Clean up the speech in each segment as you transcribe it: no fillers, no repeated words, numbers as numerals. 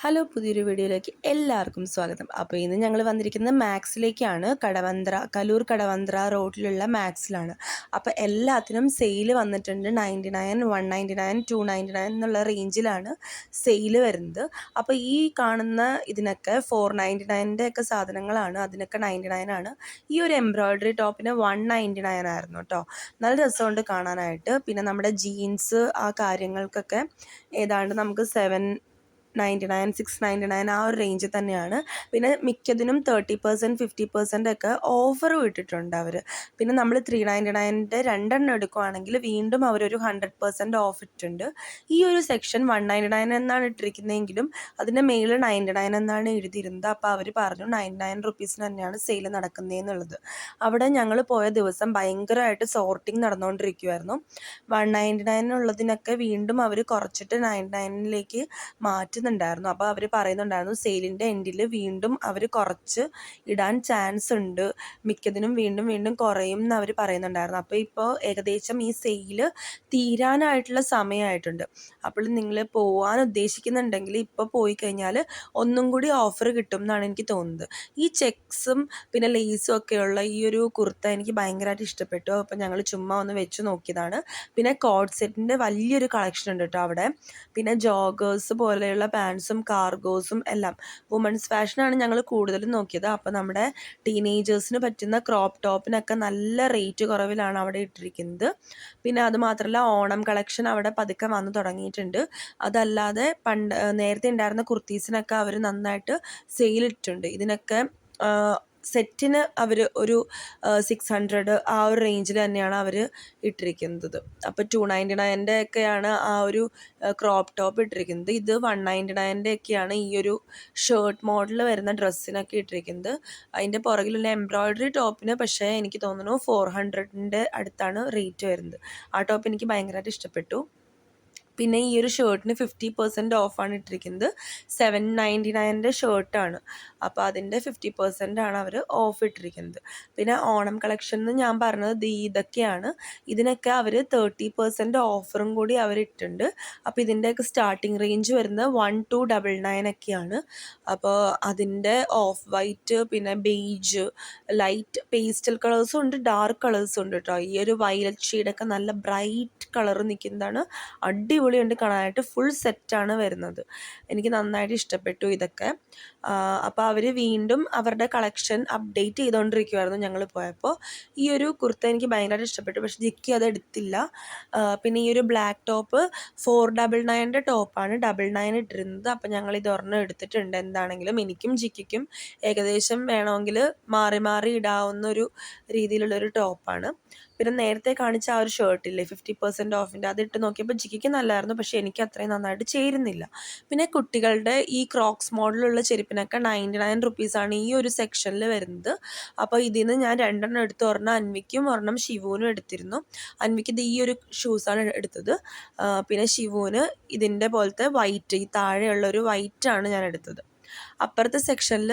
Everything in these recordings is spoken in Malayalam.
ഹലോ, പുതിയൊരു വീഡിയോയിലേക്ക് എല്ലാവർക്കും സ്വാഗതം. അപ്പോൾ ഇന്ന് ഞങ്ങൾ വന്നിരിക്കുന്നത് മാക്സിലേക്കാണ്. കലൂർ കടവന്ത്ര റോഡിലുള്ള മാക്സിലാണ്. അപ്പോൾ എല്ലാത്തിനും സെയിൽ വന്നിട്ടുണ്ട്. 99, 199, 299 എന്നുള്ള റേഞ്ചിലാണ് സെയിൽ വരുന്നത്. അപ്പോൾ ഈ കാണുന്ന ഇതിനൊക്കെ 499 ഒക്കെ സാധനങ്ങളാണ്, അതിനൊക്കെ 99 ആണ്. ഈ ഒരു എംബ്രോയ്ഡറി ടോപ്പിന് 199 ആയിരുന്നു കേട്ടോ. നല്ല രസമുണ്ട് കാണാനായിട്ട്. പിന്നെ നമ്മുടെ ജീൻസ് ആ കാര്യങ്ങൾക്കൊക്കെ ഏതാണ്ട് നമുക്ക് 799, 699 ആ ഒരു റേഞ്ചിൽ തന്നെയാണ്. പിന്നെ മിക്കതിനും 30%, 50% ഒക്കെ ഓഫറും ഇട്ടിട്ടുണ്ട് അവർ. പിന്നെ നമ്മൾ 399 രണ്ടെണ്ണം എടുക്കുകയാണെങ്കിൽ വീണ്ടും അവരൊരു 100% ഓഫ് ഇട്ടിട്ടുണ്ട്. ഈ ഒരു സെക്ഷൻ 199 എന്നാണ് ഇട്ടിരിക്കുന്നതെങ്കിലും അതിൻ്റെ മേളിൽ 99 എന്നാണ് എഴുതിയിരുന്നത്. അപ്പോൾ അവർ പറഞ്ഞു 99 റുപ്പീസിന് തന്നെയാണ് സെയിൽ നടക്കുന്നതെന്നുള്ളത്. അവിടെ ഞങ്ങൾ പോയ ദിവസം ഭയങ്കരമായിട്ട് സോർട്ടിങ് നടന്നുകൊണ്ടിരിക്കുമായിരുന്നു. 199 ഉള്ളതിനൊക്കെ വീണ്ടും അവർ കുറച്ചിട്ട് 99ലേക്ക് മാറ്റുന്നുണ്ടായിരുന്നു. അപ്പോൾ അവർ പറയുന്നുണ്ടായിരുന്നു സെയിലിൻ്റെ എൻഡിൽ വീണ്ടും അവർ കുറച്ച് ഇടാൻ ചാൻസ് ഉണ്ട്, മിക്കതിനും വീണ്ടും വീണ്ടും കുറയും എന്ന് അവർ പറയുന്നുണ്ടായിരുന്നു. അപ്പോൾ ഇപ്പോൾ ഏകദേശം ഈ സെയില് തീരാനായിട്ടുള്ള സമയമായിട്ടുണ്ട്. അപ്പോൾ നിങ്ങൾ പോകാൻ ഉദ്ദേശിക്കുന്നുണ്ടെങ്കിൽ ഇപ്പോൾ പോയി കഴിഞ്ഞാൽ ഒന്നും കൂടി ഓഫർ കിട്ടും എന്നാണ് എനിക്ക് തോന്നുന്നത്. ഈ ചെക്സും പിന്നെ ലേസും ഒക്കെയുള്ള ഈ ഒരു കുർത്ത എനിക്ക് ഭയങ്കരമായിട്ട് ഇഷ്ടപ്പെട്ടു. അപ്പോൾ ഞങ്ങൾ ചുമ്മാ ഒന്ന് വെച്ച് നോക്കിയതാണ്. പിന്നെ കോഡ് സെറ്റിൻ്റെ വലിയൊരു കളക്ഷൻ ഉണ്ട് കേട്ടോ അവിടെ. പിന്നെ ജോഗേഴ്സ് പോലെയുള്ള പാൻസും കാർഗോസും എല്ലാം വുമൻസ് ഫാഷനാണ് ഞങ്ങൾ കൂടുതലും നോക്കിയത്. അപ്പോൾ നമ്മുടെ ടീനേജേഴ്സിന് പറ്റുന്ന ക്രോപ്പ് ടോപ്പിനൊക്കെ നല്ല റേറ്റ് കുറവിലാണ് അവിടെ ഇട്ടിരിക്കുന്നത്. പിന്നെ അതുമാത്രമല്ല ഓണം കളക്ഷൻ അവിടെ പതുക്കെ വന്നു തുടങ്ങിയിട്ടുണ്ട്. അതല്ലാതെ നേരത്തെ ഉണ്ടായിരുന്ന കുർത്തീസിനൊക്കെ അവർ നന്നായിട്ട് സെയിലിട്ടുണ്ട്. ഇതിനൊക്കെ സെറ്റിന് അവർ ഒരു 600 ആ ഒരു റേഞ്ചിൽ തന്നെയാണ് അവർ ഇട്ടിരിക്കുന്നത്. അപ്പോൾ 299 ഒക്കെയാണ് ആ ഒരു ക്രോപ്പ് ടോപ്പ് ഇട്ടിരിക്കുന്നത്. ഇത് 199 ഒക്കെയാണ് ഈ ഒരു ഷർട്ട് മോഡൽ വരുന്ന ഡ്രസ്സിനൊക്കെ ഇട്ടിരിക്കുന്നത്. അതിൻ്റെ പുറകിലുള്ള എംബ്രോയ്ഡറി ടോപ്പിന് പക്ഷേ എനിക്ക് തോന്നുന്നു 400ൻ്റെ അടുത്താണ് റേറ്റ് വരുന്നത്. ആ ടോപ്പ് എനിക്ക് ഭയങ്കരമായിട്ട് ഇഷ്ടപ്പെട്ടു. പിന്നെ ഈ ഒരു ഷർട്ടിന് 50% ഓഫാണ് ഇട്ടിരിക്കുന്നത്. 799 ഷർട്ടാണ്. അപ്പോൾ അതിൻ്റെ 50% ആണ് അവർ ഓഫ് ഇട്ടിരിക്കുന്നത്. പിന്നെ ഓണം കളക്ഷൻ എന്ന് ഞാൻ പറഞ്ഞത് ഇതൊക്കെയാണ്. ഇതിനൊക്കെ അവർ 30% ഓഫറും കൂടി അവർ ഇട്ടിട്ടുണ്ട്. അപ്പോൾ ഇതിൻ്റെയൊക്കെ സ്റ്റാർട്ടിങ് റേഞ്ച് വരുന്നത് 1299 ഒക്കെയാണ്. അപ്പോൾ അതിൻ്റെ ഓഫ് വൈറ്റ്, പിന്നെ ബെയ്ജ്, ലൈറ്റ് പേസ്റ്റൽ കളേഴ്സും ഉണ്ട്, ഡാർക്ക് കളേഴ്സും ഉണ്ട് കേട്ടോ. ഈ ഒരു വയലറ്റ് ഷെയ്ഡൊക്കെ നല്ല ബ്രൈറ്റ് കളർ നിൽക്കുന്നതാണ്. അടിപൊളിയുണ്ട് കാണാനായിട്ട്. ഫുൾ സെറ്റാണ് വരുന്നത്. എനിക്ക് നന്നായിട്ട് ഇഷ്ടപ്പെട്ടു ഇതൊക്കെ. അപ്പോൾ അവർ വീണ്ടും അവരുടെ കളക്ഷൻ അപ്ഡേറ്റ് ചെയ്തുകൊണ്ടിരിക്കുമായിരുന്നു ഞങ്ങൾ പോയപ്പോൾ. ഈ ഒരു കുർത്ത എനിക്ക് ഭയങ്കരമായിട്ട് ഇഷ്ടപ്പെട്ടു, പക്ഷെ ജിക്കി അത് എടുത്തില്ല. പിന്നെ ഈ ഒരു ബ്ലാക്ക് ടോപ്പ് 499 ടോപ്പാണ് 99 ഇട്ടിരുന്നത്. അപ്പോൾ ഞങ്ങൾ ഇതൊരെണ്ണം എടുത്തിട്ടുണ്ട്. എന്താണെങ്കിലും എനിക്കും ജിക്കിക്കും ഏകദേശം വേണമെങ്കിൽ മാറി മാറി ഇടാവുന്നൊരു രീതിയിലുള്ളൊരു ടോപ്പാണ്. പിന്നെ നേരത്തെ കാണിച്ച ആ ഒരു ഷർട്ടില്ലേ 50% ഓഫിൻ്റെ, അതിട്ട് നോക്കിയപ്പോൾ ജിക്കിക്ക് നല്ലതായിരുന്നു, പക്ഷേ എനിക്ക് അത്രയും നന്നായിട്ട് ചേരുന്നില്ല. പിന്നെ കുട്ടികളുടെ ഈ ക്രോക്സ് മോഡലുള്ള ചെരുപ്പിനൊക്കെ 99 റുപ്പീസാണ് ഈ ഒരു സെക്ഷനിൽ വരുന്നത്. അപ്പോൾ ഇതിൽ നിന്ന് ഞാൻ രണ്ടെണ്ണം എടുത്ത്, ഒരെണ്ണം അൻവിക്കും ഒരെണ്ണം ശിവുവിനും എടുത്തിരുന്നു. അൻവിക്ക് ഇത് ഈ ഒരു ഷൂസാണ് എടുത്തത്. പിന്നെ ശിവുവിന് ഇതിൻ്റെ പോലത്തെ വൈറ്റ്, ഈ താഴെയുള്ളൊരു വൈറ്റാണ് ഞാൻ എടുത്തത്. അപ്പുറത്തെ സെക്ഷനിൽ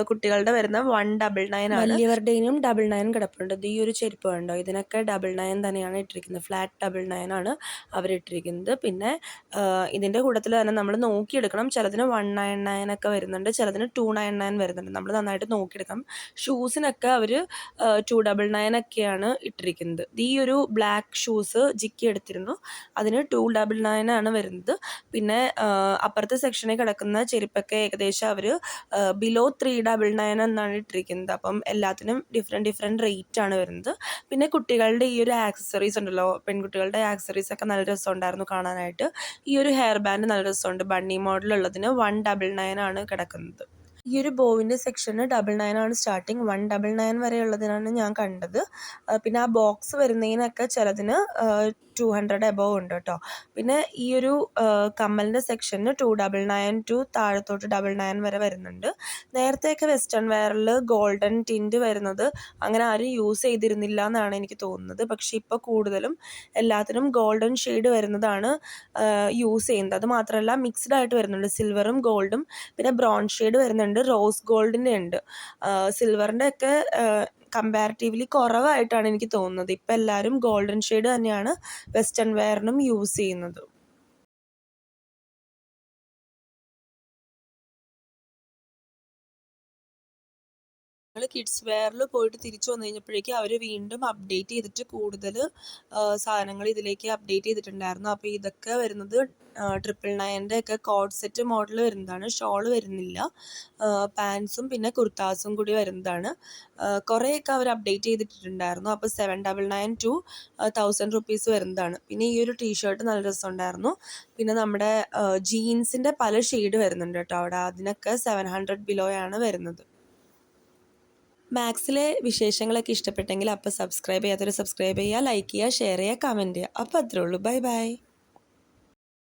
കുട്ടികളുടെ വരുന്ന 199 ആണ്. വലിയവരുടെയും 99 കിടപ്പുണ്ട്. ഈ ഒരു ചെരുപ്പ് കണ്ടോ, ഇതിനൊക്കെ 99 തന്നെയാണ് ഇട്ടിരിക്കുന്നത്. ഫ്ലാറ്റ് 99 ആണ് അവരിട്ടിരിക്കുന്നത്. പിന്നെ ഇതിൻ്റെ കൂട്ടത്തിൽ തന്നെ നമ്മൾ നോക്കിയെടുക്കണം. ചിലതിന് 199 ഒക്കെ വരുന്നുണ്ട്, ചിലതിന് 299 വരുന്നുണ്ട്. നമ്മൾ നന്നായിട്ട് നോക്കിയെടുക്കണം. ഷൂസിനൊക്കെ അവർ 299 ഒക്കെയാണ് ഇട്ടിരിക്കുന്നത്. ഈ ഒരു ബ്ലാക്ക് ഷൂസ് ജിക്കി എടുത്തിരുന്നു, അതിന് 299 ആണ് വരുന്നത്. പിന്നെ അപ്പുറത്തെ സെക്ഷനിൽ കിടക്കുന്ന ചെരുപ്പൊക്കെ ഏകദേശം അവർ ബിലോ 399 എന്നാണ് ഇട്ടിരിക്കുന്നത്. അപ്പം എല്ലാത്തിനും ഡിഫറെൻറ്റ് റേറ്റ് ആണ് വരുന്നത്. പിന്നെ കുട്ടികളുടെ ഈ ഒരു ആക്സസറീസ് ഉണ്ടല്ലോ, പെൺകുട്ടികളുടെ ആക്സസറീസ് ഒക്കെ നല്ല രസമുണ്ടായിരുന്നു കാണാനായിട്ട്. ഈ ഒരു ഹെയർ ബാൻഡ് നല്ല രസമുണ്ട്. ബണ്ണി മോഡലുള്ളതിന് 199 ആണ് കിടക്കുന്നത്. ഈ ഒരു ബോവിൻ്റെ സെക്ഷന് 99 ആണ് സ്റ്റാർട്ടിങ്. 199 വരെയുള്ളതിനാണ് ഞാൻ കണ്ടത്. പിന്നെ ആ ബോക്സ് വരുന്നതിനൊക്കെ ചിലതിന് 200 എബോവ് ഉണ്ട് കേട്ടോ. പിന്നെ ഈ ഒരു കമ്മലിൻ്റെ സെക്ഷന് 299 ടു താഴത്തോട്ട് 99 വരെ വരുന്നുണ്ട്. നേരത്തെയൊക്കെ വെസ്റ്റേൺ വെയറിൽ ഗോൾഡൻ ടിൻറ്റ് വരുന്നത് അങ്ങനെ ആരും യൂസ് ചെയ്തിരുന്നില്ല എന്നാണ് എനിക്ക് തോന്നുന്നത്. പക്ഷേ ഇപ്പോൾ കൂടുതലും എല്ലാത്തിനും ഗോൾഡൻ ഷെയ്ഡ് വരുന്നതാണ് യൂസ് ചെയ്യുന്നത്. അത് മാത്രമല്ല മിക്സ്ഡ് ആയിട്ട് വരുന്നുണ്ട്, സിൽവറും ഗോൾഡും. പിന്നെ ബ്രോൺ ഷെയ്ഡ് വരുന്നുണ്ട്, റോസ് ഗോൾഡിൻ്റെ ഉണ്ട്. സിൽവറിൻ്റെ ഒക്കെ കമ്പാരിറ്റീവ്ലി കുറവായിട്ടാണ് എനിക്ക് തോന്നുന്നത്. ഇപ്പം എല്ലാവരും ഗോൾഡൻ ഷെയ്ഡ് തന്നെയാണ് വെസ്റ്റേൺ വെയറിനും യൂസ് ചെയ്യുന്നത്. ഞങ്ങൾ കിഡ്സ് വെയറിൽ പോയിട്ട് തിരിച്ചു വന്നു കഴിഞ്ഞപ്പോഴേക്കും അവർ വീണ്ടും അപ്ഡേറ്റ് ചെയ്തിട്ട് കൂടുതൽ സാധനങ്ങൾ ഇതിലേക്ക് അപ്ഡേറ്റ് ചെയ്തിട്ടുണ്ടായിരുന്നു. അപ്പോൾ ഇതൊക്കെ വരുന്നത് 999 ഒക്കെ കോഡ് സെറ്റ് മോഡൽ വരുന്നതാണ്. ഷോൾ വരുന്നില്ല. പാൻസും പിന്നെ കുർത്താസും കൂടി വരുന്നതാണ്. കുറേയൊക്കെ അവർ അപ്ഡേറ്റ് ചെയ്തിട്ടുണ്ടായിരുന്നു. അപ്പോൾ 799 to 1000 റുപ്പീസ് വരുന്നതാണ്. പിന്നെ ഈ ഒരു ടീഷർട്ട് നല്ല രസമുണ്ടായിരുന്നു. പിന്നെ നമ്മുടെ ജീൻസിൻ്റെ പല ഷെയ്ഡ് വരുന്നുണ്ട് കേട്ടോ അവിടെ. അതിനൊക്കെ 700 ബിലോയാണ് വരുന്നത്. മാക്സിലെ വിശേഷങ്ങളൊക്കെ ഇഷ്ടപ്പെട്ടെങ്കിൽ അപ്പോൾ സബ്സ്ക്രൈബ് ചെയ്യാത്തവർ സബ്സ്ക്രൈബ് ചെയ്യുക, ലൈക്ക് ചെയ്യുക, ഷെയർ ചെയ്യുക, കമൻറ്റ് ചെയ്യുക. അപ്പോൾ അത്രേ ഉള്ളൂ. Bye bye.